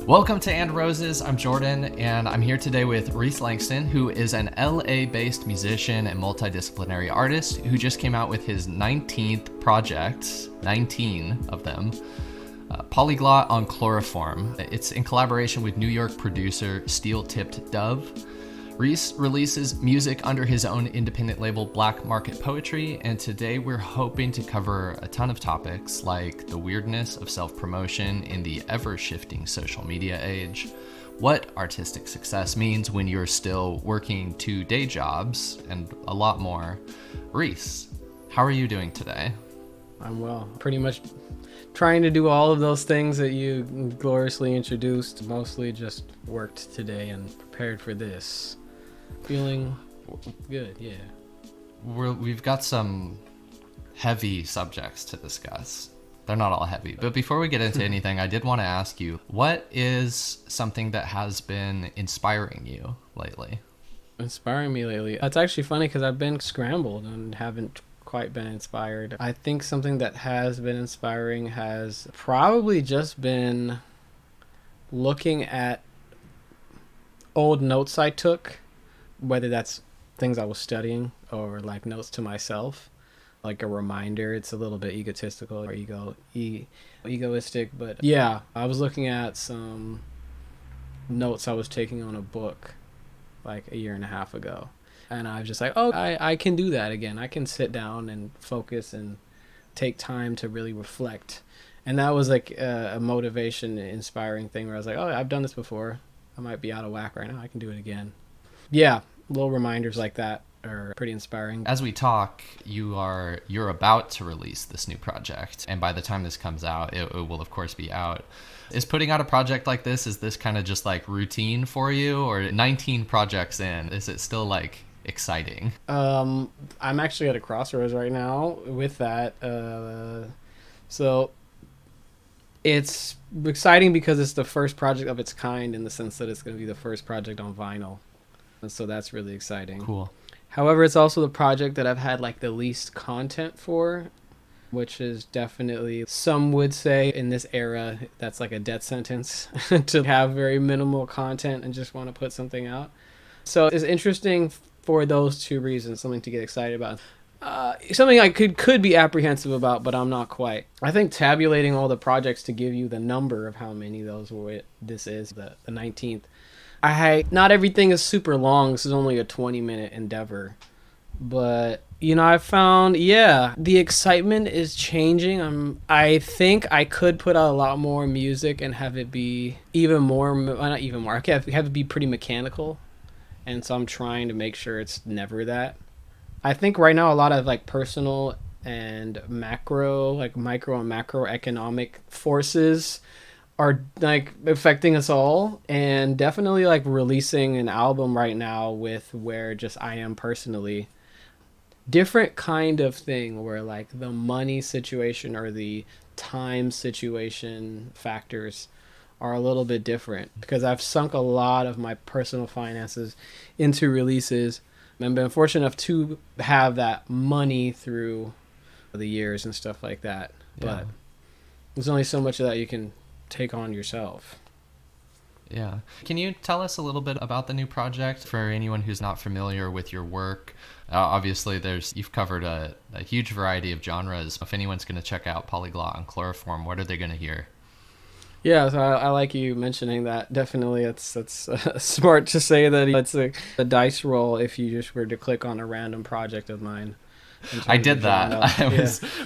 Welcome to And Roses. I'm Jordan, and I'm here today with Rhys Langston, who is an LA-based musician and multidisciplinary artist who just came out with his 19th project, 19 of them, Polyglot on Chloroform. It's in collaboration with New York producer Steel Tipped Dove. Rhys releases music under his own independent label Black Market Poetry, and today we're hoping to cover a ton of topics like the weirdness of self-promotion in the ever-shifting social media age, what artistic success means when you're still working 2 day jobs, and a lot more. Rhys, how are you doing today? I'm well. Pretty much trying to do all of those things that you gloriously introduced. Mostly just worked today and prepared for this. Feeling good, yeah. We've got some heavy subjects to discuss. They're not all heavy. But before we get into anything, I did want to ask you, what is something that has been inspiring you lately? Inspiring me lately? It's actually funny because I've been scrambled and haven't quite been inspired. I think something that has been inspiring has probably just been looking at old notes I took, whether that's things I was studying or like notes to myself, like a reminder. It's a little bit egotistical or egoistic, but yeah, I was looking at some notes I was taking on a book like a year and a half ago, and I was just like, oh, I can do that again. I can sit down and focus and take time to really reflect. And that was like a motivation, inspiring thing where I was like, oh, I've done this before. I might be out of whack right now. I can do it again. Yeah, little reminders like that are pretty inspiring. As we talk, you're about to release this new project, and by the time this comes out, it will of course be out. Is putting out a project like this, is this kind of just like routine for you, or 19 projects in, is it still like exciting? I'm actually at a crossroads right now with that. So it's exciting because it's the first project of its kind in the sense that it's going to be the first project on vinyl. And so that's really exciting. Cool. However, it's also the project that I've had like the least content for, which is definitely, some would say in this era, that's like a death sentence to have very minimal content and just want to put something out. So it's interesting for those two reasons, something to get excited about. Something I could be apprehensive about, but I'm not quite. I think tabulating all the projects to give you the number of how many those were, this is the 19th. Not everything is super long. This is only a 20-minute endeavor. But, I found, the excitement is changing. I think I could put out a lot more music and have it be even more, not even more, I have it be pretty mechanical. And so I'm trying to make sure it's never that. I think right now a lot of like personal and macro, like micro and macroeconomic forces are like affecting us all, and definitely like releasing an album right now with where just I am personally, different kind of thing where like the money situation or the time situation factors are a little bit different, because I've sunk a lot of my personal finances into releases and been fortunate enough to have that money through the years and stuff like that. But there's only so much of that you can take on yourself. Yeah. Can you tell us a little bit about the new project for anyone who's not familiar with your work? Obviously, you've covered a huge variety of genres. If anyone's going to check out Polyglot on Chloroform, what are they going to hear? Yeah, so I like you mentioning that. Definitely, it's smart to say that it's a dice roll if you just were to click on a random project of mine. I did that.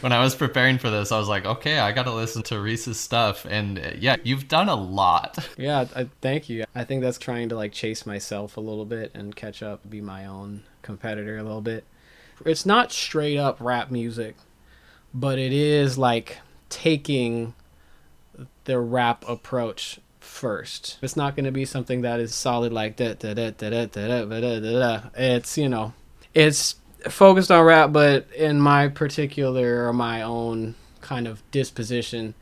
When I was preparing for this, I was like, okay, I got to listen to Rhys's stuff. And yeah, you've done a lot. Yeah, thank you. I think that's trying to like chase myself a little bit and catch up, be my own competitor a little bit. It's not straight up rap music, but it is like taking the rap approach first. It's not going to be something that is solid like that. It's, it's focused on rap, but in my particular or my own kind of disposition,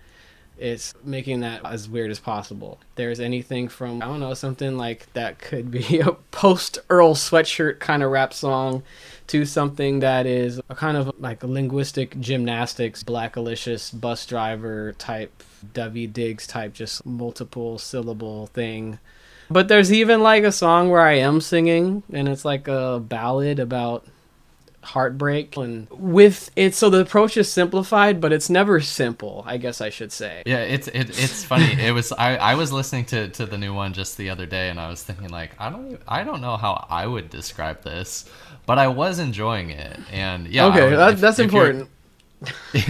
it's making that as weird as possible. There's anything from, I don't know, something like that could be a post-Earl Sweatshirt kind of rap song to something that is a kind of like linguistic gymnastics, Blackalicious bus driver type Dovey Diggs type, just multiple syllable thing. But there's even like a song where I am singing, and it's like a ballad about heartbreak, and with it, so the approach is simplified, but it's never simple, I guess I should say. Yeah, it's funny. It was I was listening to the new one just the other day, and I was thinking like I don't know how I would describe this, but I was enjoying it, and yeah. Okay, that's important. You're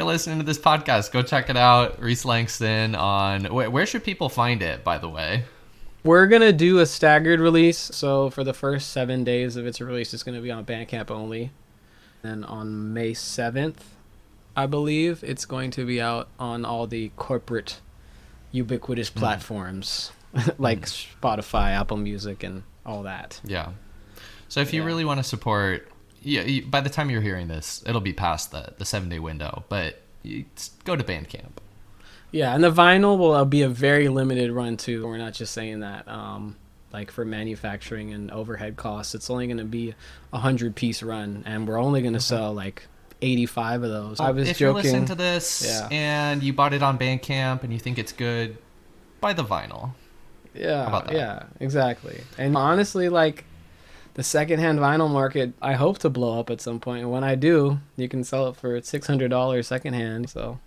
listening to this podcast, go check it out. Rhys Langston on where should people find it, by the way? We're going to do a staggered release. So for the first 7 days of its release, it's going to be on Bandcamp only. And on May 7th, I believe, it's going to be out on all the corporate ubiquitous platforms like Spotify, Apple Music, and all that. Yeah. So if you really want to support, by the time you're hearing this, it'll be past the 7-day window, but you go to Bandcamp. Yeah, and the vinyl will be a very limited run too. We're not just saying that. Like for manufacturing and overhead costs, it's only going to be 100-piece run, and we're only going to sell like 85 of those. I was if joking. You're listening to this and you bought it on Bandcamp and you think it's good, buy the vinyl. Yeah, How about that? Yeah, exactly. And honestly, like the secondhand vinyl market, I hope to blow up at some point. And when I do, you can sell it for $600 secondhand. So.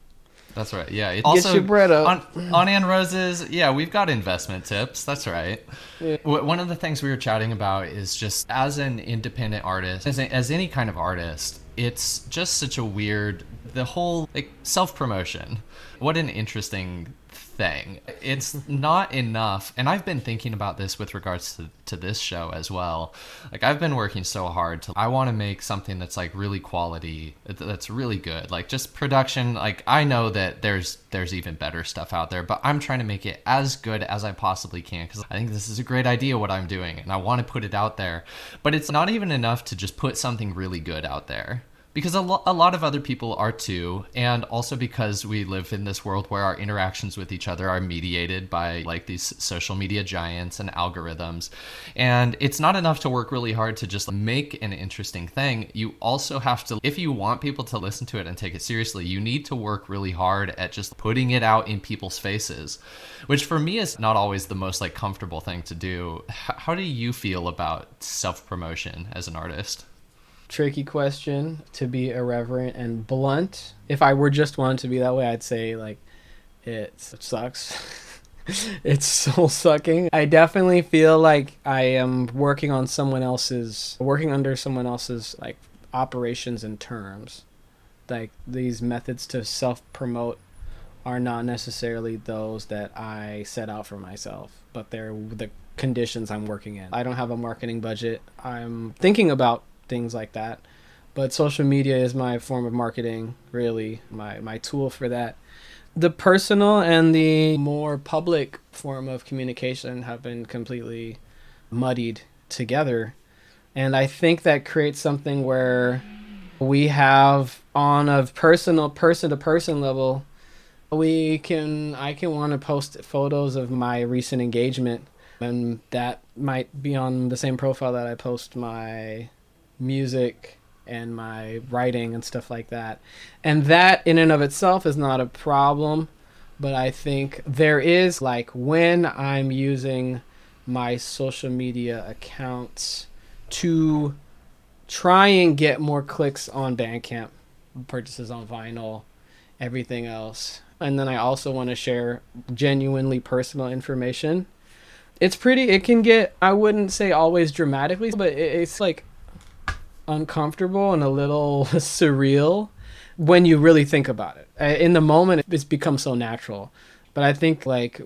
That's right. Yeah. Get also, your bread up. On Ann Rose's, yeah, we've got investment tips. That's right. Yeah. One of the things we were chatting about is just as an independent artist, as any kind of artist, it's just such a weird, the whole like self-promotion. What an interesting thing. It's not enough, and I've been thinking about this with regards to this show as well. Like I've been working so hard I want to make something that's like really quality, that's really good, like just production. Like I know that there's even better stuff out there, but I'm trying to make it as good as I possibly can because I think this is a great idea what I'm doing, and I want to put it out there. But it's not even enough to just put something really good out there. Because a lot of other people are too, and also because we live in this world where our interactions with each other are mediated by like these social media giants and algorithms. And it's not enough to work really hard to just make an interesting thing. You also have to, if you want people to listen to it and take it seriously, you need to work really hard at just putting it out in people's faces, which for me is not always the most like comfortable thing to do. How do you feel about self-promotion as an artist? Tricky question, to be irreverent and blunt. If I were just one to be that way, I'd say like it sucks. It's soul sucking. I definitely feel like I am working under someone else's like operations and terms. Like these methods to self-promote are not necessarily those that I set out for myself, but they're the conditions I'm working in. I don't have a marketing budget. I'm thinking about things like that, but social media is my form of marketing, really my tool for that. The personal and the more public form of communication have been completely muddied together, and I think that creates something where we have, on a personal person-to-person level, I can want to post photos of my recent engagement, and that might be on the same profile that I post my music and my writing and stuff like that, and that in and of itself is not a problem. But I think there is, like, when I'm using my social media accounts to try and get more clicks on Bandcamp, purchases on vinyl, everything else, and then I also want to share genuinely personal information, it can get, I wouldn't say always dramatically, but it's like uncomfortable and a little surreal when you really think about it. In the moment, it's become so natural. But I think like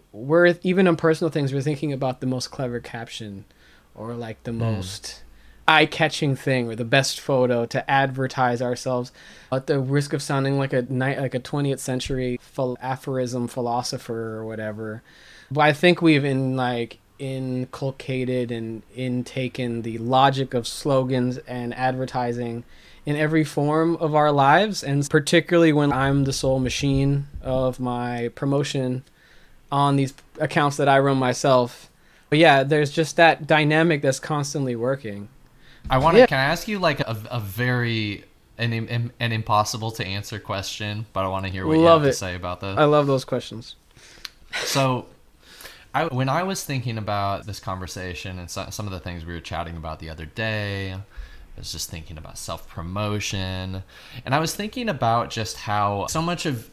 even in personal things, we're thinking about the most clever caption or like the most eye-catching thing or the best photo to advertise ourselves at the risk of sounding like a 20th century aphorism philosopher or whatever. But I think we've inculcated and intaken the logic of slogans and advertising in every form of our lives, and particularly when I'm the sole machine of my promotion on these accounts that I run myself. But yeah, there's just that dynamic that's constantly working. Can I ask you like a very an impossible to answer question, but I want to hear what you Love have to it. say about this. I love those questions. So, when I was thinking about this conversation and some of the things we were chatting about the other day, I was just thinking about self-promotion, and I was thinking about just how so much of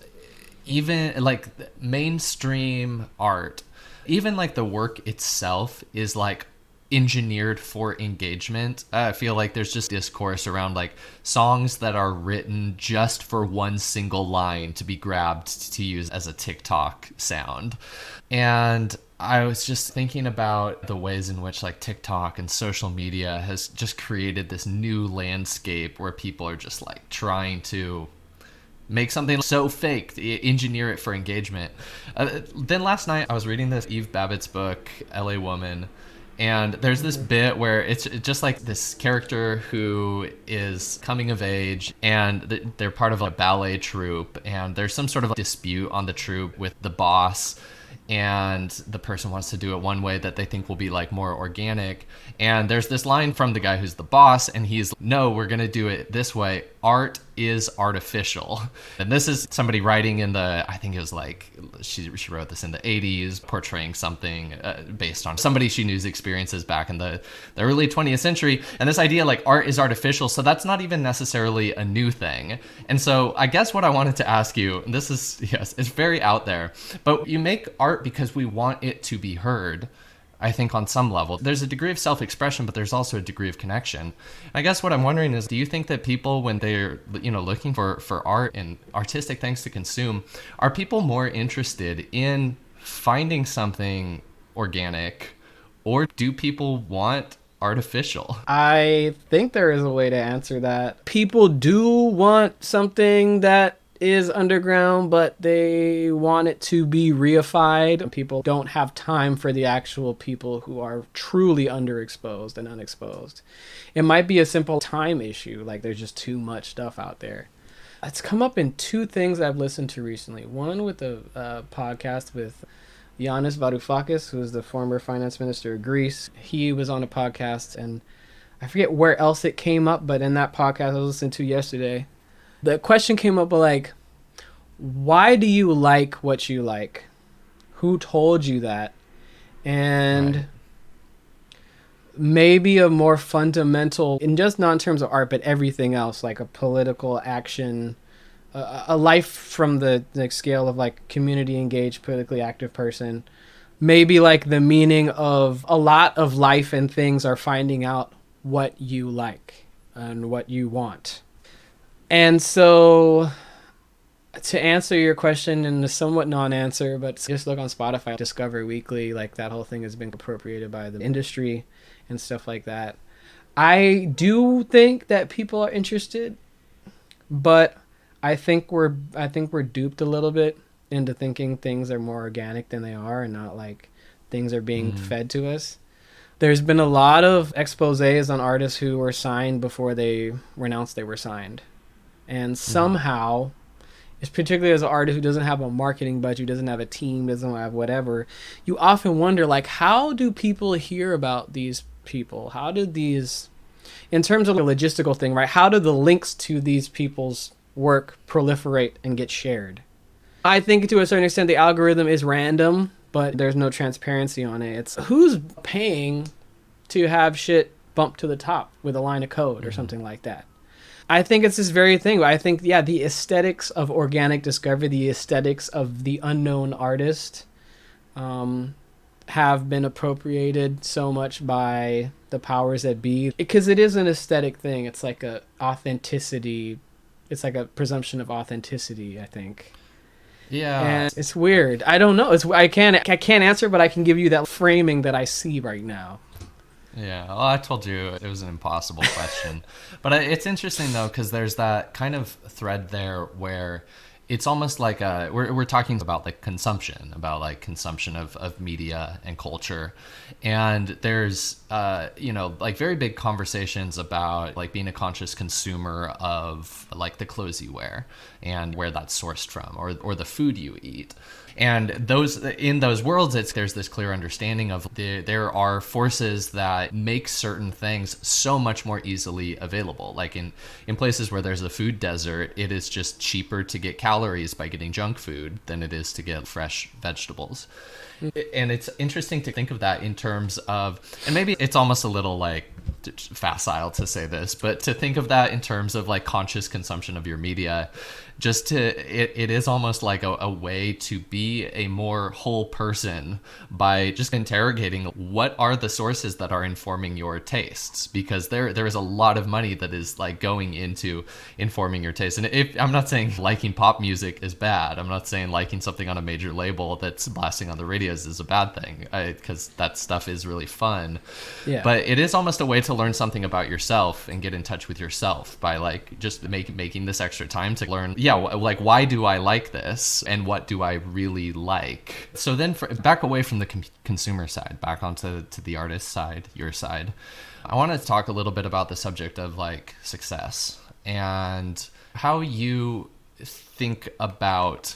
even like mainstream art, even like the work itself is like engineered for engagement. I feel like there's just discourse around like songs that are written just for one single line to be grabbed to use as a TikTok sound. And I was just thinking about the ways in which like TikTok and social media has just created this new landscape where people are just like trying to make something so fake, engineer it for engagement. Then last night I was reading this Eve Babbitt's book, LA Woman, and there's this bit where it's just like this character who is coming of age, and they're part of a ballet troupe, and there's some sort of dispute on the troupe with the boss, and the person wants to do it one way that they think will be like more organic. And there's this line from the guy who's the boss, and he's, no, we're going to do it this way. Art is artificial. And this is somebody writing in the, I think it was like, she wrote this in the 80s, portraying something based on somebody she knew's experiences back in the early 20th century. And this idea like art is artificial, so that's not even necessarily a new thing. And so I guess what I wanted to ask you, and this is, yes, it's very out there, but you make art because we want it to be heard. I think on some level there's a degree of self-expression, but there's also a degree of connection. I guess what I'm wondering is, do you think that people, when they're, looking for art and artistic things to consume, are people more interested in finding something organic, or do people want artificial? I think there is a way to answer that. People do want something that is underground, but they want it to be reified. People don't have time for the actual people who are truly underexposed and unexposed. It might be a simple time issue, like there's just too much stuff out there. It's come up in two things I've listened to recently. One with a podcast with Yanis Varoufakis, who is the former finance minister of Greece. He was on a podcast, and I forget where else it came up, but in that podcast I was listening to yesterday, the question came up like, why do you like what you like? Who told you that? And Right. maybe a more fundamental, in just not in terms of art, but everything else, like a political action, a life from the scale of like community engaged, politically active person. Maybe like the meaning of a lot of life and things are finding out what you like and what you want. And so, to answer your question in a somewhat non-answer, but just look on Spotify, Discover Weekly, like that whole thing has been appropriated by the industry and stuff like that. I do think that people are interested, but I think we're duped a little bit into thinking things are more organic than they are, and not like things are being fed to us. There's been a lot of exposés on artists who were signed before they announced they were signed. And somehow, it's particularly as an artist who doesn't have a marketing budget, who doesn't have a team, doesn't have whatever, you often wonder, like, how do people hear about these people? How did these, in terms of the logistical thing, right? How do the links to these people's work proliferate and get shared? I think to a certain extent the algorithm is random, but there's no transparency on it. It's who's paying to have shit bump to the top with a line of code or something like that. I think it's this very thing. I think, yeah, the aesthetics of organic discovery, the aesthetics of the unknown artist, have been appropriated so much by the powers that be. Because it is an aesthetic thing. It's like a authenticity. It's like a presumption of authenticity, I think. Yeah. And it's weird. I don't know. I can't answer, but I can give you that framing that I see right now. Yeah, well, I told you it was an impossible question. But it's interesting, though, because there's that kind of thread there where it's almost like we're talking about like consumption, about like consumption of media and culture. And there's, like very big conversations about like being a conscious consumer of like the clothes you wear and where that's sourced from, or the food you eat. And in those worlds, there's this clear understanding of there are forces that make certain things so much more easily available. Like in places where there's a food desert, it is just cheaper to get calories by getting junk food than it is to get fresh vegetables. And it's interesting to think of that in terms of, and maybe it's almost a little like facile to say this, but to think of that in terms of like conscious consumption of your media, it is almost like a way to be a more whole person by just interrogating what are the sources that are informing your tastes, because there is a lot of money that is like going into informing your taste. And I'm not saying liking pop music is bad. I'm not saying liking something on a major label that's blasting on the radios is a bad thing, because that stuff is really fun. Yeah. But it is almost a way to learn something about yourself and get in touch with yourself by like just making this extra time to learn, like why do I like this and what do I really like. So then back away from the consumer side, back onto the artist side, your side, I want to talk a little bit about the subject of like success and how you think about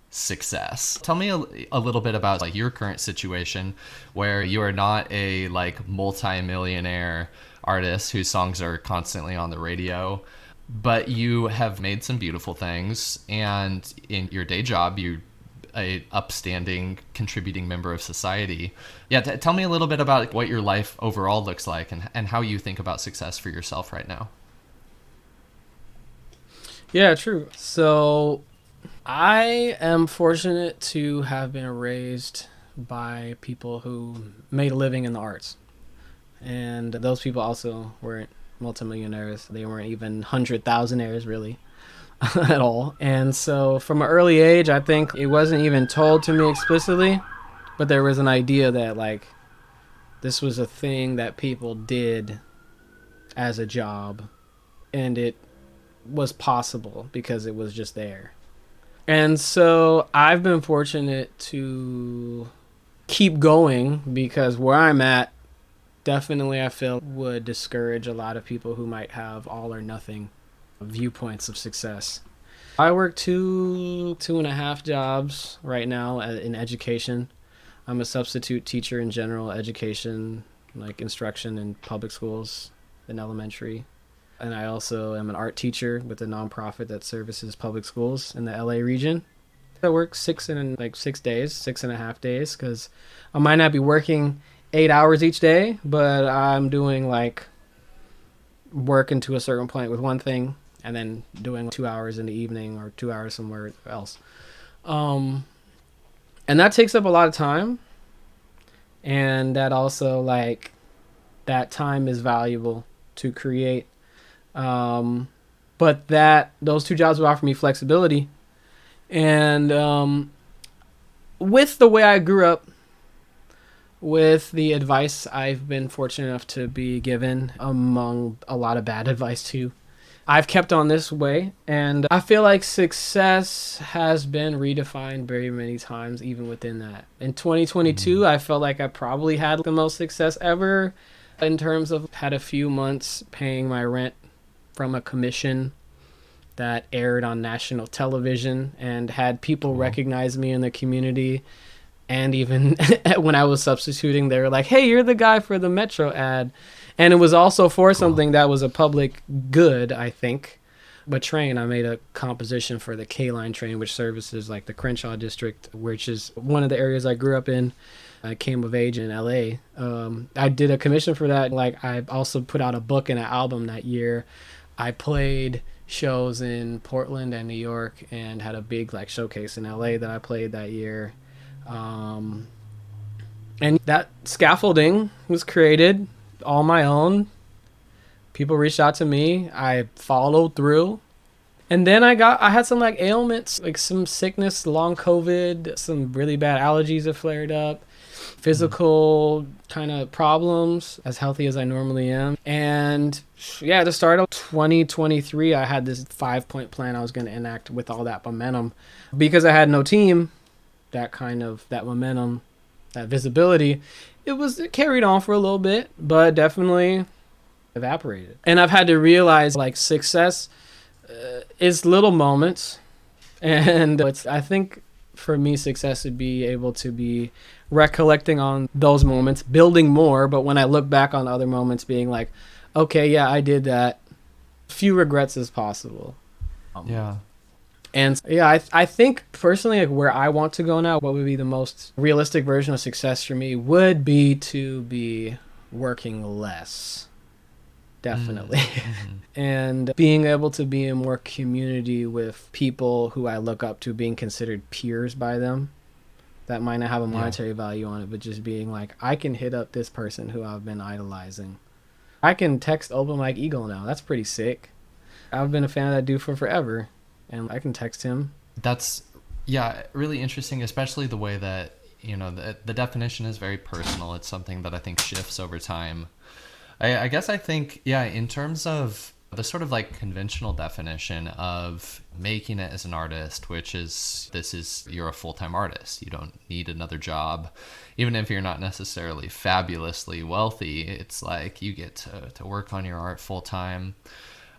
success. Tell me a little bit about like your current situation where you are not a like multi-millionaire artist whose songs are constantly on the radio, but you have made some beautiful things, and in your day job you're a upstanding contributing member of society. Tell me a little bit about what your life overall looks like and how you think about success for yourself right now. Yeah, true. So I am fortunate to have been raised by people who made a living in the arts. And those people also weren't multimillionaires. They weren't even 100,000aires really at all. And so from an early age, I think it wasn't even told to me explicitly, but there was an idea that like this was a thing that people did as a job, and it was possible because it was just there. And so I've been fortunate to keep going, because where I'm at, definitely I feel would discourage a lot of people who might have all or nothing viewpoints of success. I work two and a half jobs right now in education. I'm a substitute teacher in general education, like instruction in public schools and elementary. And I also am an art teacher with a nonprofit that services public schools in the LA region. I work 6.5 days, because I might not be working 8 hours each day, but I'm doing like working to a certain point with one thing and then doing 2 hours in the evening or 2 hours somewhere else. And that takes up a lot of time. And that also like that time is valuable to create. But those two jobs would offer me flexibility. And with the way I grew up, with the advice I've been fortunate enough to be given, among a lot of bad advice too, I've kept on this way. And I feel like success has been redefined very many times, even within that. In 2022, I felt like I probably had the most success ever in terms of had a few months paying my rent from a commission that aired on national television and had people recognize me in the community. And even when I was substituting, they were like, hey, you're the guy for the Metro ad. And it was also for something that was a public good, I think. But train, I made a composition for the K-Line train, which services like the Crenshaw district, which is one of the areas I grew up in. I came of age in LA. I did a commission for that. Like I also put out a book and an album that year. I played shows in Portland and New York and had a big like showcase in LA that I played that year. And that scaffolding was created all my own. People reached out to me. I followed through. And then I had some like ailments, like some sickness, long COVID, some really bad allergies that flared up. physical kind of problems, as healthy as I normally am. And yeah, to start out 2023, I had this 5-point plan I was going to enact with all that momentum. Because I had no team, that momentum, that visibility, it carried on for a little bit, but definitely evaporated. And I've had to realize like success is little moments. And I think for me, success would be able to be recollecting on those moments, building more. But when I look back on other moments, being like, okay, yeah, I did that. Few regrets as possible. Yeah. And yeah, I think personally, like where I want to go now, what would be the most realistic version of success for me would be to be working less. Definitely. Mm-hmm. And being able to be in more community with people who I look up to, being considered peers by them. That might not have a monetary value on it, but just being like, I can hit up this person who I've been idolizing. I can text Open Mike Eagle now. That's pretty sick. I've been a fan of that dude for forever, and I can text him. That's, yeah, really interesting, especially the way that, you know, the definition is very personal. It's something that I think shifts over time. I guess I think, yeah, in terms of the sort of like conventional definition of making it as an artist, which is you're a full-time artist. You don't need another job. Even if you're not necessarily fabulously wealthy, it's like you get to work on your art full-time.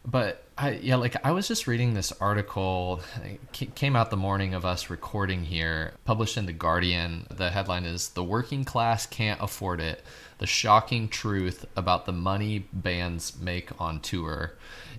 But I was just reading this article. It came out the morning of us recording here, published in The Guardian. The headline is "The Working Class Can't Afford It. The Shocking Truth About the Money Bands Make on Tour."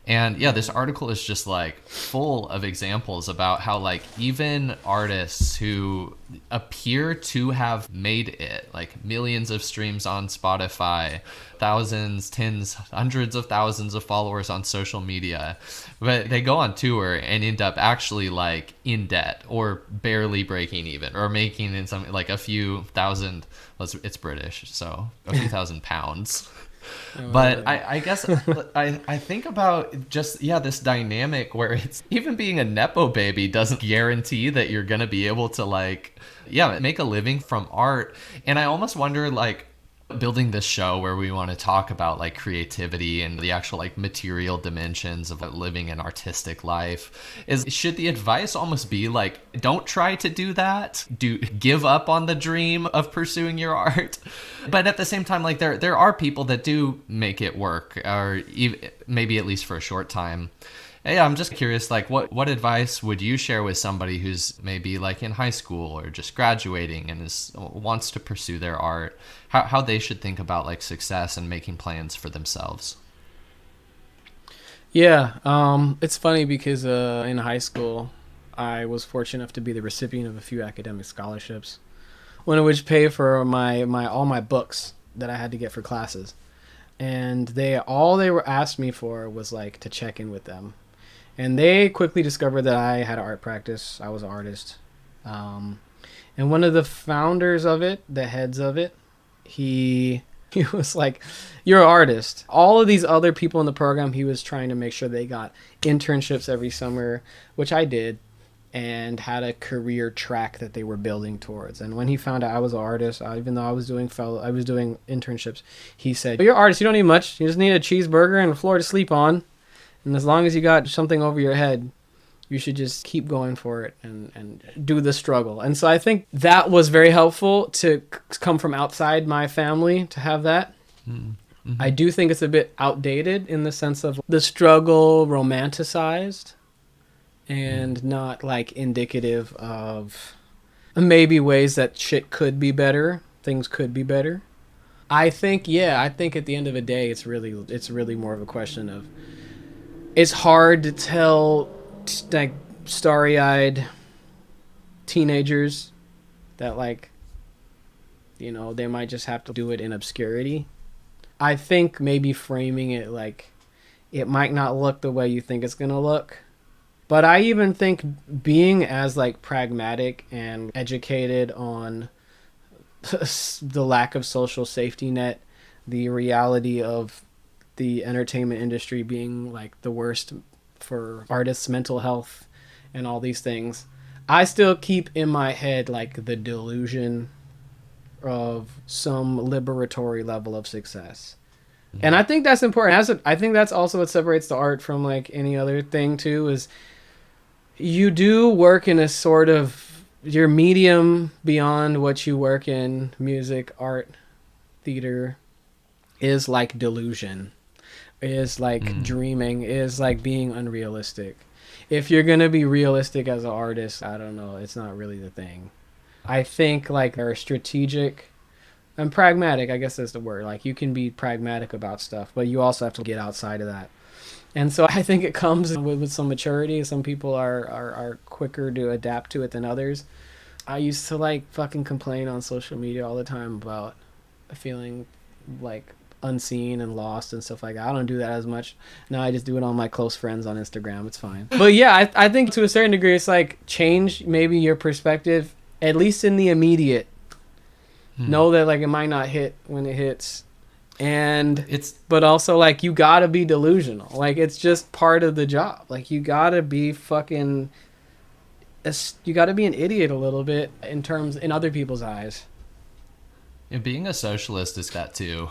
And yeah, this article is just like full of examples about how like even artists who appear to have made it, like millions of streams on Spotify, thousands, tens, hundreds of thousands of followers on social media, but they go on tour and end up actually like in debt or barely breaking even or making in some like a few thousand, well, it's British, so a few thousand pounds. But I guess I think about just, yeah, this dynamic where it's even being a Nepo baby doesn't guarantee that you're going to be able to like, yeah, make a living from art. And I almost wonder like building this show where we want to talk about like creativity and the actual like material dimensions of living an artistic life should the advice almost be like, don't try to do that, give up on the dream of pursuing your art. But at the same time, like there are people that do make it work, or even, maybe at least for a short time. Yeah, I'm just curious, like what advice would you share with somebody who's maybe like in high school or just graduating and wants to pursue their art, how they should think about like success and making plans for themselves? Yeah, it's funny because in high school, I was fortunate enough to be the recipient of a few academic scholarships, one of which paid for all my books that I had to get for classes. And all they were asked me for was like to check in with them. And they quickly discovered that I had art practice. I was an artist. And one of the founders of it, the heads of it, he was like, "You're an artist." All of these other people in the program, he was trying to make sure they got internships every summer, which I did, and had a career track that they were building towards. And when he found out I was an artist, even though I was doing internships, he said, "You're an artist. You don't need much. You just need a cheeseburger and a floor to sleep on. And as long as you got something over your head, you should just keep going for it and do the struggle." And so I think that was very helpful to come from outside my family to have that. Mm-hmm. I do think it's a bit outdated in the sense of the struggle romanticized and not like indicative of maybe ways that shit could be better, things could be better. I think at the end of the day, it's really more of a question of, it's hard to tell like starry-eyed teenagers that like, you know, they might just have to do it in obscurity. I think maybe framing it like it might not look the way you think it's gonna look. But I even think being as like pragmatic and educated on the lack of social safety net, the reality of the entertainment industry being like the worst for artists' mental health and all these things, I still keep in my head like the delusion of some liberatory level of success. And I think that's important. I think that's also what separates the art from like any other thing too, is you do work in a sort of your medium beyond what you work in music, art, theater is like delusion, is like dreaming, is like being unrealistic. If you're going to be realistic as an artist, I don't know, it's not really the thing. I think like they're strategic and pragmatic, I guess that's the word. Like you can be pragmatic about stuff, but you also have to get outside of that. And so I think it comes with some maturity. Some people are quicker to adapt to it than others. I used to like fucking complain on social media all the time about feeling like unseen and lost and stuff like that. I don't do that as much. Now I just do it on my close friends on Instagram. It's fine. But yeah, I think to a certain degree it's like change maybe your perspective, at least in the immediate. Know that like it might not hit when it hits, but also like you gotta be delusional. Like it's just part of the job. Like you gotta be an idiot a little bit in other people's eyes. And being a socialist is that too.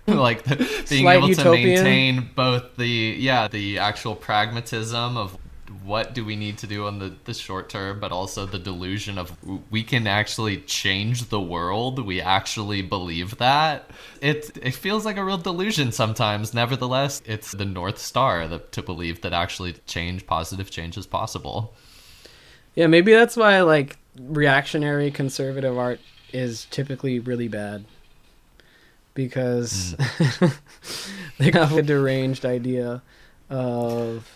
Like being Slight able utopian. to maintain both the actual pragmatism of what do we need to do on the short term, but also the delusion of we can actually change the world. We actually believe that. It feels like a real delusion sometimes. Nevertheless, it's the North Star to believe that actually positive change is possible. Yeah, maybe that's why like reactionary conservative art is typically really bad. Because they have a deranged idea of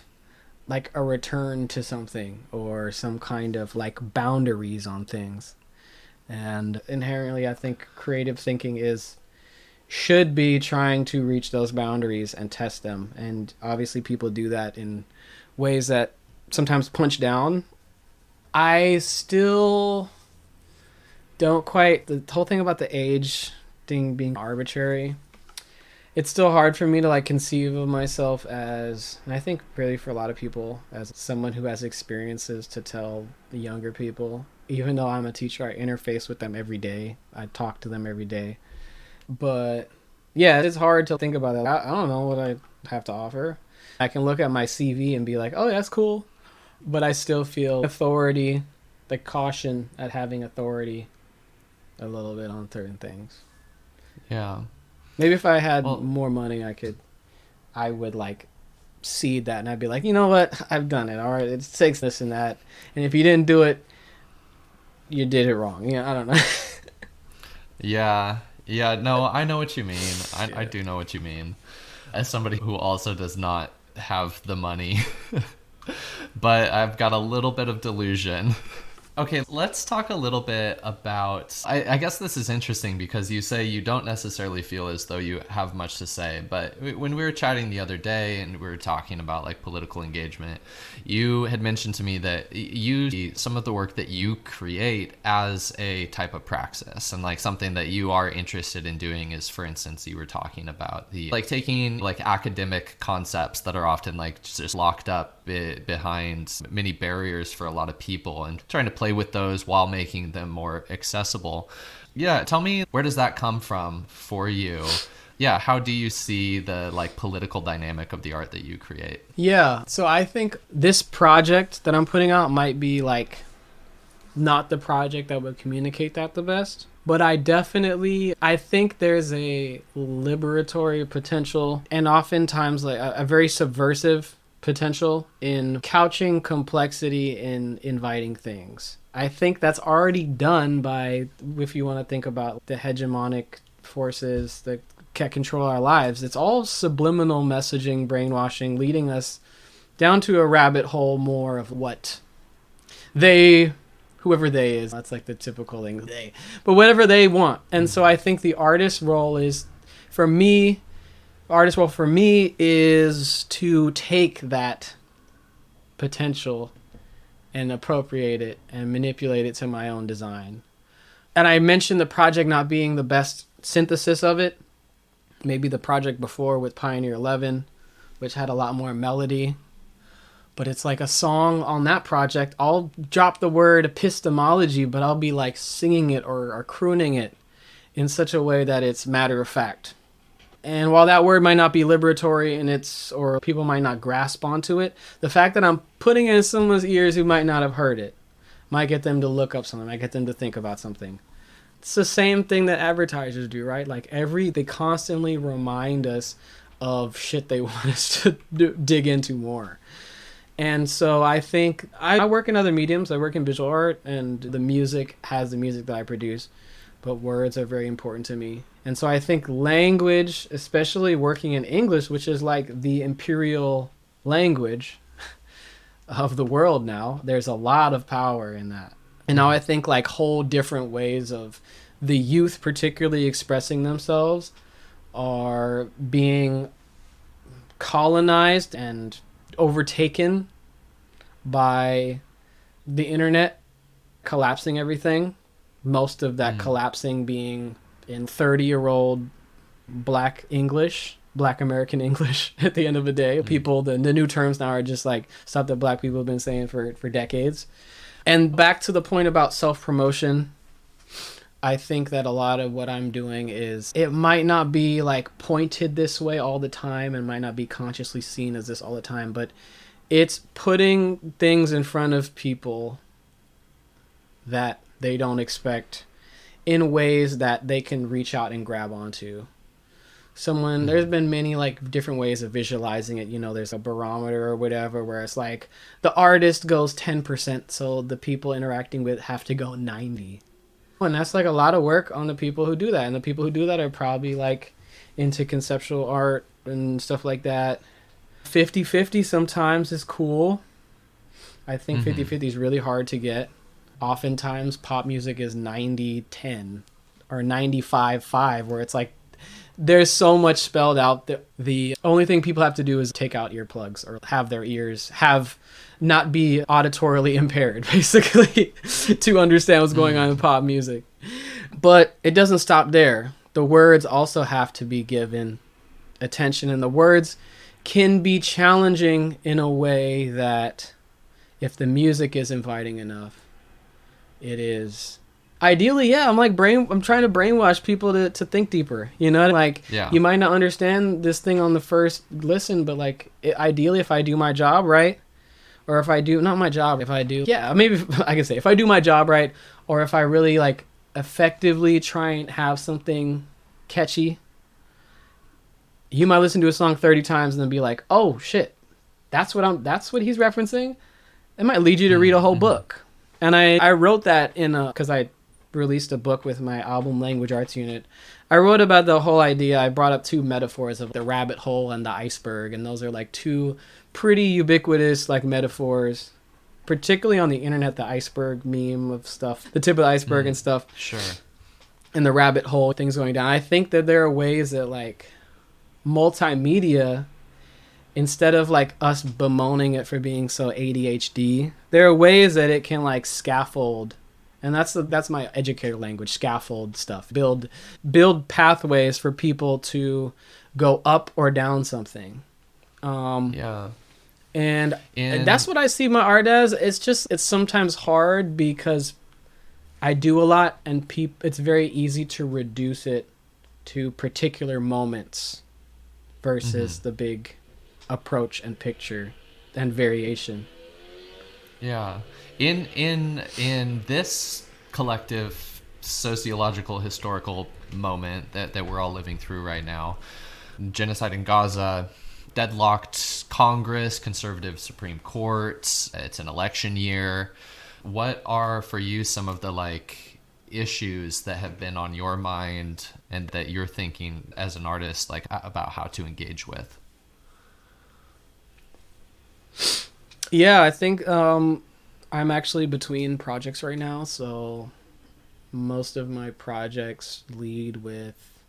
like a return to something or some kind of like boundaries on things. And inherently I think creative thinking should be trying to reach those boundaries and test them. And obviously people do that in ways that sometimes punch down. I still don't quite, the whole thing about the age thing being arbitrary, it's still hard for me to like conceive of myself as, and I think really for a lot of people, as someone who has experiences to tell the younger people. Even though I'm a teacher, I interface with them every day. I talk to them every day. But yeah, it's hard to think about that. I don't know what I have to offer. I can look at my CV and be like, oh, that's cool. But I still feel authority, the caution at having authority a little bit on certain things. Yeah. Maybe if I had more money, I would like seed that and I'd be like, you know what? I've done it. All right. It takes this and that. And if you didn't do it, you did it wrong. Yeah, I don't know. Yeah. Yeah. No, I know what you mean. I do know what you mean. As somebody who also does not have the money, but I've got a little bit of delusion. Okay, let's talk a little bit about, I guess this is interesting because you say you don't necessarily feel as though you have much to say, but when we were chatting the other day and we were talking about like political engagement, you had mentioned to me that you see some of the work that you create as a type of praxis, and like something that you are interested in doing is, for instance, you were talking about the like taking like academic concepts that are often like just locked up behind many barriers for a lot of people and trying to play with those while making them more accessible. Yeah, tell me, where does that come from for you? Yeah, how do you see the like political dynamic of the art that you create? Yeah, so I think this project that I'm putting out might be like not the project that would communicate that the best, but I think there's a liberatory potential and oftentimes like a very subversive potential in couching complexity in inviting things. I think that's already done by, if you want to think about the hegemonic forces that can control our lives, it's all subliminal messaging, brainwashing, leading us down to a rabbit hole more of what whoever they is, that's like the typical thing, but whatever they want. And so I think the artist's role for me is to take that potential and appropriate it and manipulate it to my own design. And I mentioned the project not being the best synthesis of it. Maybe the project before with Pioneer 11, which had a lot more melody. But it's like a song on that project, I'll drop the word epistemology, but I'll be like singing it or crooning it. in such a way that it's matter of fact. And while that word might not be liberatory and or people might not grasp onto it, the fact that I'm putting it in someone's ears who might not have heard it might get them to look up something, might get them to think about something. It's the same thing that advertisers do, right? Like they constantly remind us of shit they want us to dig into more. And so I think I work in other mediums. I work in visual art, and the music has the music that I produce, but words are very important to me. And so I think language, especially working in English, which is like the imperial language of the world now, there's a lot of power in that. And now I think like whole different ways of the youth particularly expressing themselves are being colonized and overtaken by the internet collapsing everything. Most of that collapsing being in 30-year-old black American English at the end of the day. People, the new terms now are just like stuff that black people have been saying for decades. And back to the point about self-promotion, I think that a lot of what I'm doing is, it might not be like pointed this way all the time and might not be consciously seen as this all the time, but it's putting things in front of people that they don't expect in ways that they can reach out and grab onto. There's been many like different ways of visualizing it. You know, there's a barometer or whatever where it's like the artist goes 10%, so the people interacting with have to go 90. And that's like a lot of work on the people who do that. And the people who do that are probably like into conceptual art and stuff like that. 50-50 sometimes is cool. I think 50-50 is really hard to get. Oftentimes pop music is 90-10 or 95-5, where it's like there's so much spelled out that the only thing people have to do is take out earplugs or have their ears not be auditorily impaired, basically, to understand what's going on in pop music. But it doesn't stop there. The words also have to be given attention, and the words can be challenging in a way that if the music is inviting enough, it is. Ideally, yeah, I'm trying to brainwash people to think deeper, you know? Like, you might not understand this thing on the first listen, but like, ideally, if I do my job right, or if I do, not my job, if I do, maybe I can say, if I do my job right, or if I really like effectively try and have something catchy, you might listen to a song 30 times and then be like, oh shit, that's what he's referencing. It might lead you to read a whole book. And I wrote that because I released a book with my album Language Arts Unit. I wrote about the whole idea. I brought up two metaphors of the rabbit hole and the iceberg, and those are like two pretty ubiquitous like metaphors, particularly on the internet. The iceberg meme of stuff, the tip of the iceberg and stuff. Sure. And the rabbit hole, things going down. I think that there are ways that like multimedia, instead of like us bemoaning it for being so ADHD, there are ways that it can like scaffold. And that's my educator language, scaffold stuff. Build pathways for people to go up or down something. And that's what I see my art as. It's sometimes hard because I do a lot, and it's very easy to reduce it to particular moments versus the big approach and picture and variation. Yeah. In this collective sociological historical moment that we're all living through right now, genocide in Gaza, deadlocked Congress, conservative Supreme Court, it's an election year. What are for you some of the like issues that have been on your mind and that you're thinking as an artist like about how to engage with? Yeah, I think I'm actually between projects right now, so most of my projects lead with,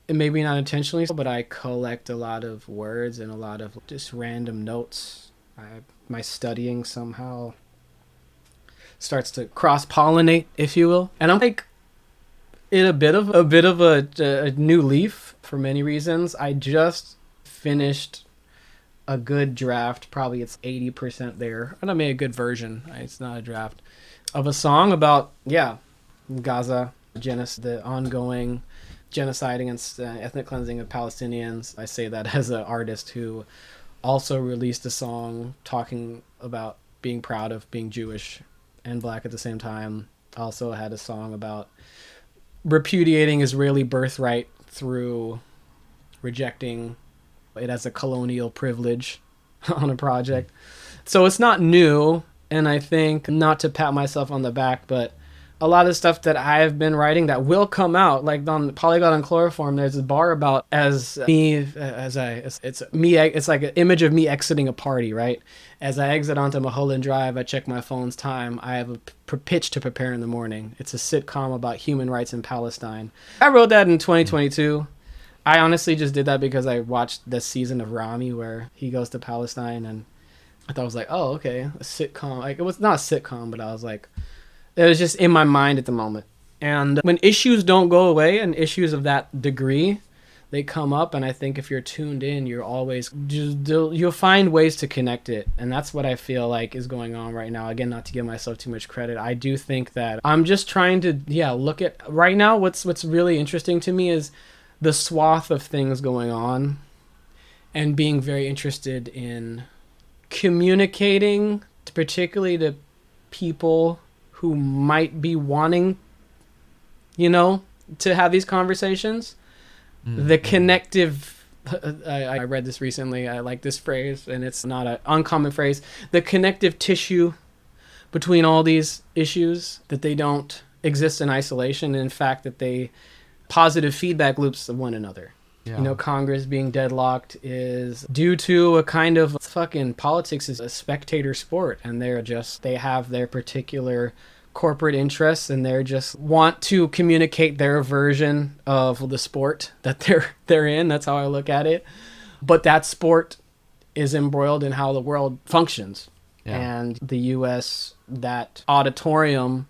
and maybe not intentionally, but I collect a lot of words and a lot of just random notes. My studying somehow starts to cross-pollinate, if you will, and I'm like in a bit of a new leaf for many reasons. I just finished a good draft, probably it's 80% there, and I made a good version, it's not a draft, of a song about Gaza the ongoing genocide against ethnic cleansing of Palestinians. I say that as an artist who also released a song talking about being proud of being Jewish and black at the same time. Also had a song about repudiating Israeli birthright through rejecting it as a colonial privilege on a project. So it's not new, and I think, not to pat myself on the back, but a lot of stuff that I've been writing that will come out, like on Polygon and Chloroform, there's a bar about it's like an image of me exiting a party, right? As I exit onto Mulholland Drive, I check my phone's time. I have a pitch to prepare in the morning. It's a sitcom about human rights in Palestine. I wrote that in 2022. I honestly just did that because I watched the season of Rami where he goes to Palestine, and I thought, I was like, oh, okay, a sitcom. Like, it was not a sitcom, but I was like, it was just in my mind at the moment. And when issues don't go away, and issues of that degree, they come up, and I think if you're tuned in, you'll find ways to connect it. And that's what I feel like is going on right now. Again, not to give myself too much credit, I do think that I'm just trying to look at right now. What's really interesting to me is the swath of things going on, and being very interested in communicating, particularly to people who might be wanting, to have these conversations. Mm-hmm. The connective, I read this recently, I like this phrase, and it's not an uncommon phrase, the connective tissue between all these issues, that they don't exist in isolation, and in fact that they positive feedback loops of one another. Yeah. Congress being deadlocked is due to a kind of fucking politics is a spectator sport, and they have their particular corporate interests, and they're just want to communicate their version of the sport that they're in. That's how I look at it. But that sport is embroiled in how the world functions. Yeah. And the US, that auditorium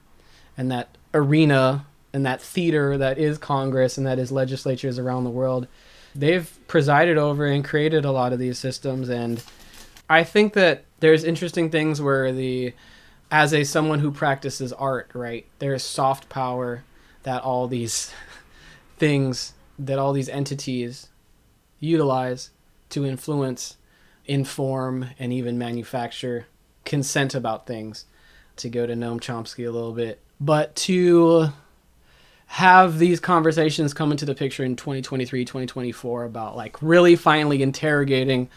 and that arena and that theater that is Congress and that is legislatures around the world, they've presided over and created a lot of these systems. And I think that there's interesting things where as someone who practices art, right, there's soft power that all these things, that all these entities utilize to influence, inform, and even manufacture consent about things, to go to Noam Chomsky a little bit. But to have these conversations come into the picture in 2023, 2024 about like really finally interrogating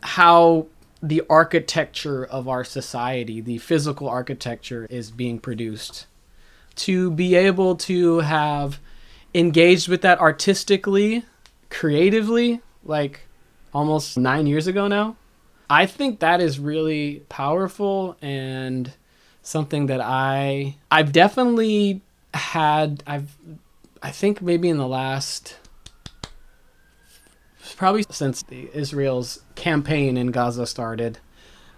how the architecture of our society, the physical architecture, is being produced. To be able to have engaged with that artistically, creatively, like almost 9 years ago now, I think that is really powerful, and something that I've definitely had. I think maybe in the last, probably since Israel's campaign in Gaza started,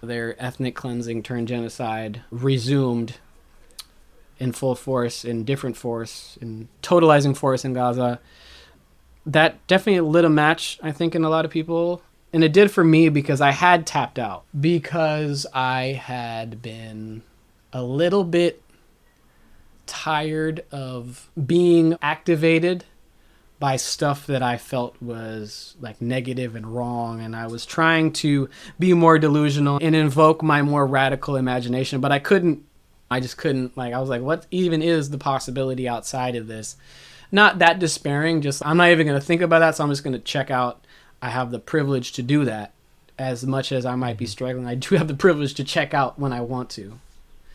their ethnic cleansing turned genocide resumed in full force, in different force, in totalizing force in Gaza. That definitely lit a match, I think, in a lot of people. And it did for me, because I had tapped out, because I had been a little bit tired of being activated by stuff that I felt was like negative and wrong, and I was trying to be more delusional and invoke my more radical imagination, but I just couldn't, like, I was like, what even is the possibility outside of this? Not that despairing, just I'm not even going to think about that, so I'm just going to check out. I have the privilege to do that. As much as I might be struggling, I do have the privilege to check out when I want to.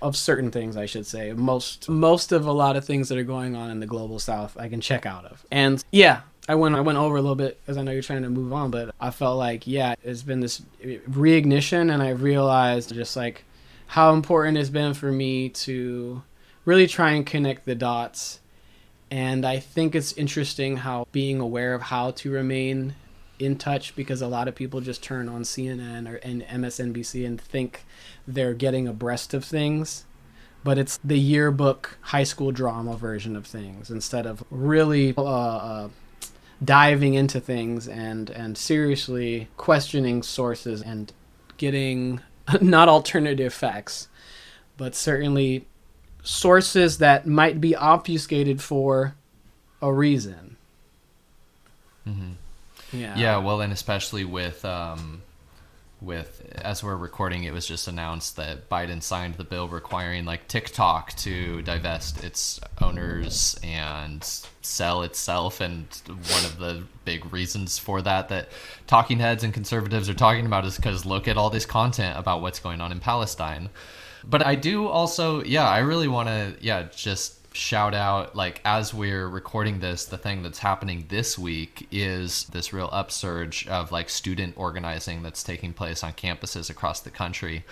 Of certain things, I should say. Most of a lot of things that are going on in the global south, I can check out of. And yeah, I went over a little bit, because I know you're trying to move on, but I felt like, yeah, it's been this reignition, and I realized just like how important it's been for me to really try and connect the dots. And I think it's interesting how being aware of how to remain in touch, because a lot of people just turn on CNN and MSNBC and think they're getting abreast of things, but it's the yearbook high school drama version of things, instead of really diving into things and seriously questioning sources and getting not alternative facts, but certainly sources that might be obfuscated for a reason. Yeah, well, and especially with as we're recording, it was just announced that Biden signed the bill requiring like TikTok to divest its owners and sell itself. And one of the big reasons for that talking heads and conservatives are talking about is because look at all this content about what's going on in Palestine. But I do also, I really want to, just shout out, like, as we're recording this, the thing that's happening this week is this real upsurge of like student organizing that's taking place on campuses across the country.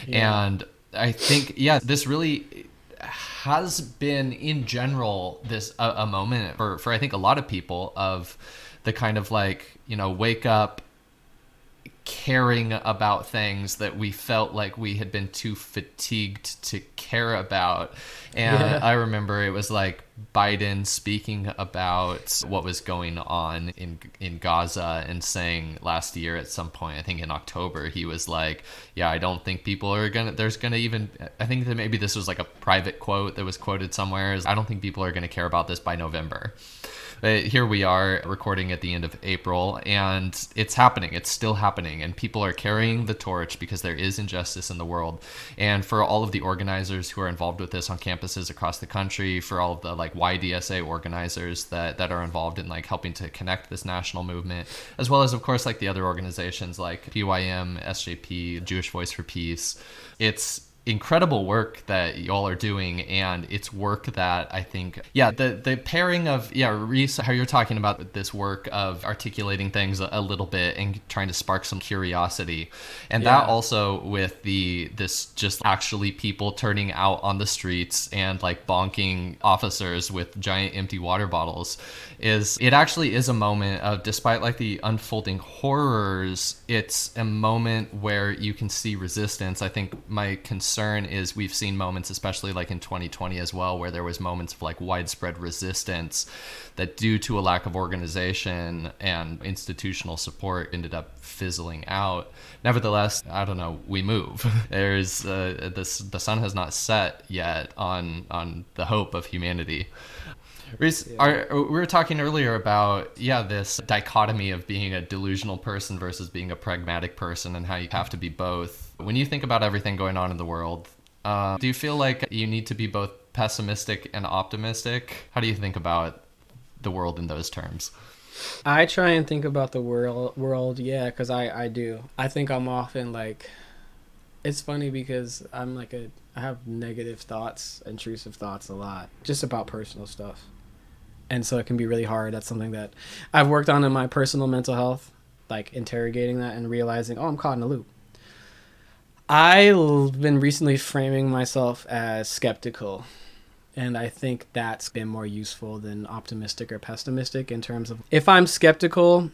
And I think, this really has been in general this a moment for I think a lot of people of the kind of like, wake up caring about things that we felt like we had been too fatigued to care about. And I remember it was like Biden speaking about what was going on in Gaza and saying last year at some point, I think in October, he was like, I don't think people are there's gonna even, I think that maybe this was like a private quote that was quoted somewhere, is I don't think people are gonna care about this by November. But here we are recording at the end of April, and it's happening. It's still happening, and people are carrying the torch because there is injustice in the world. And for all of the organizers who are involved with this on campuses across the country, for all of the like YDSA organizers that are involved in like helping to connect this national movement, as well as of course like the other organizations like PYM, SJP, Jewish Voice for Peace, it's incredible work that y'all are doing, and it's work that I think the pairing of Rhys, how you're talking about this work of articulating things a little bit and trying to spark some curiosity, and that also with this just actually people turning out on the streets and like bonking officers with giant empty water bottles, it actually is a moment of, despite like the unfolding horrors, it's a moment where you can see resistance. I think my concern is we've seen moments, especially like in 2020 as well, where there was moments of like widespread resistance that due to a lack of organization and institutional support ended up fizzling out. Nevertheless, I don't know, we move. There's the sun has not set yet on the hope of humanity. Rhys, we were talking earlier about this dichotomy of being a delusional person versus being a pragmatic person, and how you have to be both. When you think about everything going on in the world, do you feel like you need to be both pessimistic and optimistic? How do you think about the world in those terms? I try and think about the world, because I do. I think I'm often like, it's funny because I'm like I have negative thoughts, intrusive thoughts a lot, just about personal stuff. And so it can be really hard. That's something that I've worked on in my personal mental health, like interrogating that and realizing, I'm caught in a loop. I've been recently framing myself as skeptical. And I think that's been more useful than optimistic or pessimistic in terms of, if I'm skeptical,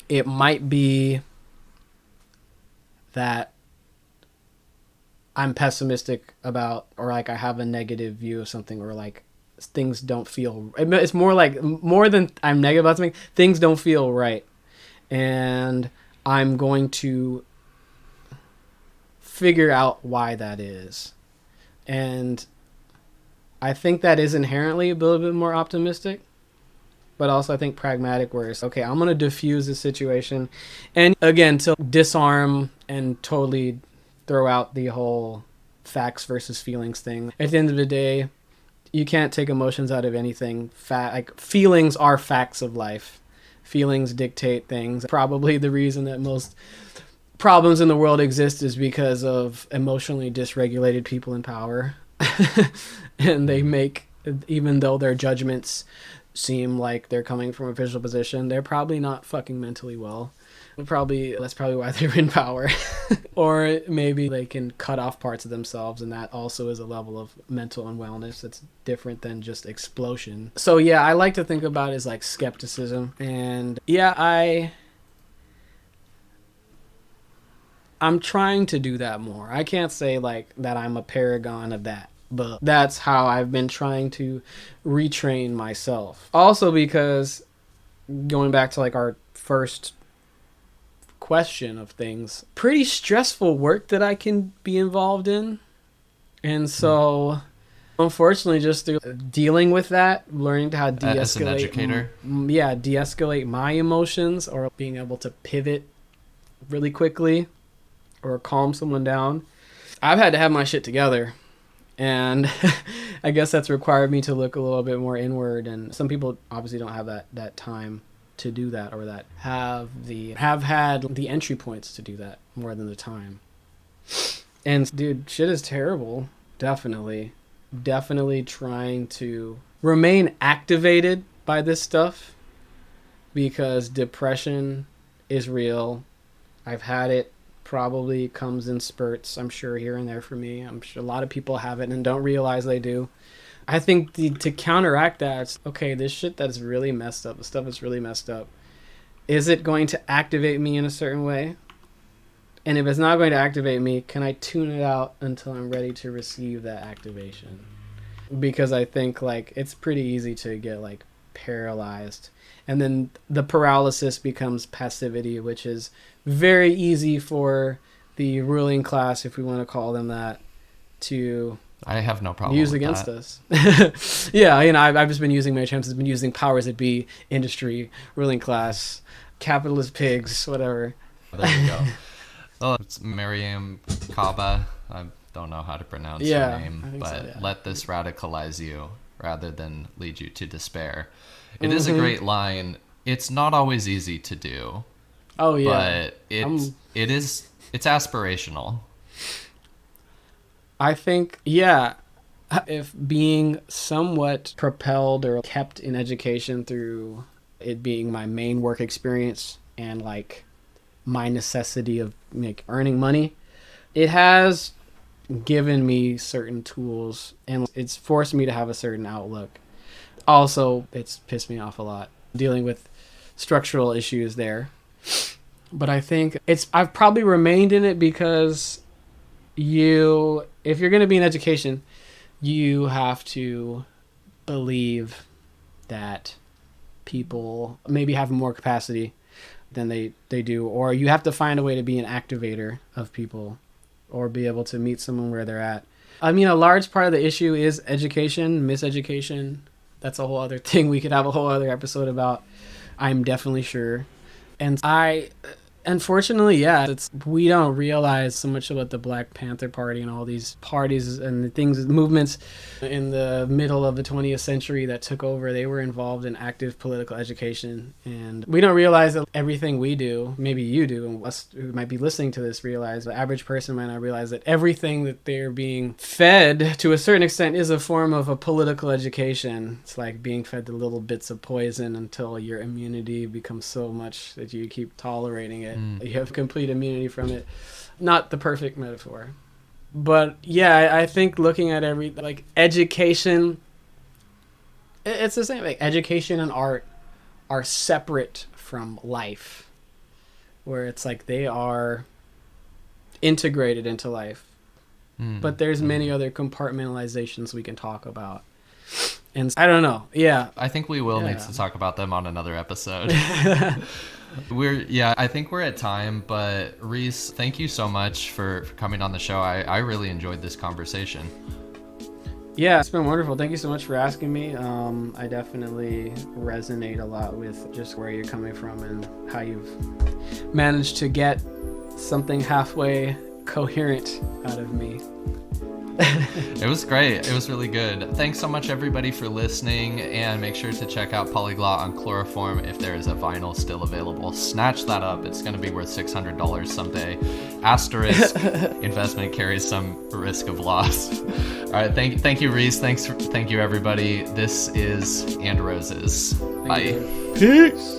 it might be that I'm pessimistic about, or like I have a negative view of something, or like things don't feel, it's more like, more than I'm negative about something, things don't feel right. And I'm going to figure out why that is. And I think that is inherently a little bit more optimistic, but also I think pragmatic, where it's, okay, I'm going to diffuse the situation. And again, to disarm and totally throw out the whole facts versus feelings thing. At the end of the day, you can't take emotions out of anything. Like, feelings are facts of life. Feelings dictate things. Probably the reason that most problems in the world exist is because of emotionally dysregulated people in power. And they make, even though their judgments seem like they're coming from a official position, they're probably not fucking mentally well. That's probably why they're in power. Or maybe they can cut off parts of themselves, and that also is a level of mental unwellness that's different than just explosion. So I like to think about it as like skepticism. And I'm trying to do that more. I can't say like that I'm a paragon of that, but that's how I've been trying to retrain myself. Also because, going back to like our first question of things, pretty stressful work that I can be involved in. And so Unfortunately, just through dealing with that, learning how to de-escalate. As an educator? De-escalate my emotions, or being able to pivot really quickly or calm someone down. I've had to have my shit together. And I guess that's required me to look a little bit more inward. And some people obviously don't have that time to do that, or that have had the entry points to do that more than the time. And dude, shit is terrible. Definitely trying to remain activated by this stuff, because depression is real. I've had it. Probably comes in spurts, I'm sure, here and there for me. I'm sure a lot of people have it and don't realize they do. I think to counteract that, it's, okay, this shit that's really messed up, the stuff that's really messed up, is it going to activate me in a certain way? And if it's not going to activate me, can I tune it out until I'm ready to receive that activation? Because I think like it's pretty easy to get like paralyzed, and then the paralysis becomes passivity, which is very easy for the ruling class, if we want to call them that, to I have no problem use with against that. us. Yeah, you know, I've just been using my chances, been using powers that be, industry, ruling class, capitalist pigs, whatever. There you go. Well, it's Miriam Kaba. I don't know how to pronounce her name, but so, yeah. Let this radicalize you rather than lead you to despair. It is a great line. It's not always easy to do. Oh yeah. But it's aspirational. I think, yeah, if being somewhat propelled or kept in education through it being my main work experience and like my necessity of earning money, it has given me certain tools and it's forced me to have a certain outlook. Also, it's pissed me off a lot dealing with structural issues there. But I think I've probably remained in it because if you're going to be in education, you have to believe that people maybe have more capacity than they do, or you have to find a way to be an activator of people or be able to meet someone where they're at. I mean, a large part of the issue is education, miseducation. That's a whole other thing we could have a whole other episode about, I'm definitely sure. And unfortunately, yeah, we don't realize so much about the Black Panther Party and all these parties and the things, movements in the middle of the 20th century that took over. They were involved in active political education. And we don't realize that everything we do, maybe you do, and us who might be listening to this realize, the average person might not realize that everything that they're being fed to a certain extent is a form of a political education. It's like being fed the little bits of poison until your immunity becomes so much that you keep tolerating it. You have complete immunity from it. Not the perfect metaphor. But yeah, I think looking at education, it's the same. Like education and art are separate from life, where it's like they are integrated into life. But there's many other compartmentalizations we can talk about. And I don't know. Yeah. I think we will need to talk about them on another episode. I think we're at time, but Rhys, thank you so much for coming on the show. I really enjoyed this conversation. Yeah, it's been wonderful. Thank you so much for asking me. I definitely resonate a lot with just where you're coming from and how you've managed to get something halfway coherent out of me. It was great. It was really good. Thanks so much, everybody, for listening, and make sure to check out Polyglot on Chloroform if there is a vinyl still available. Snatch that up. It's going to be worth $600 someday. Asterisk, investment carries some risk of loss. All right. Thank you, Rhys. Thank you, everybody. This is And Roses. Bye. Peace.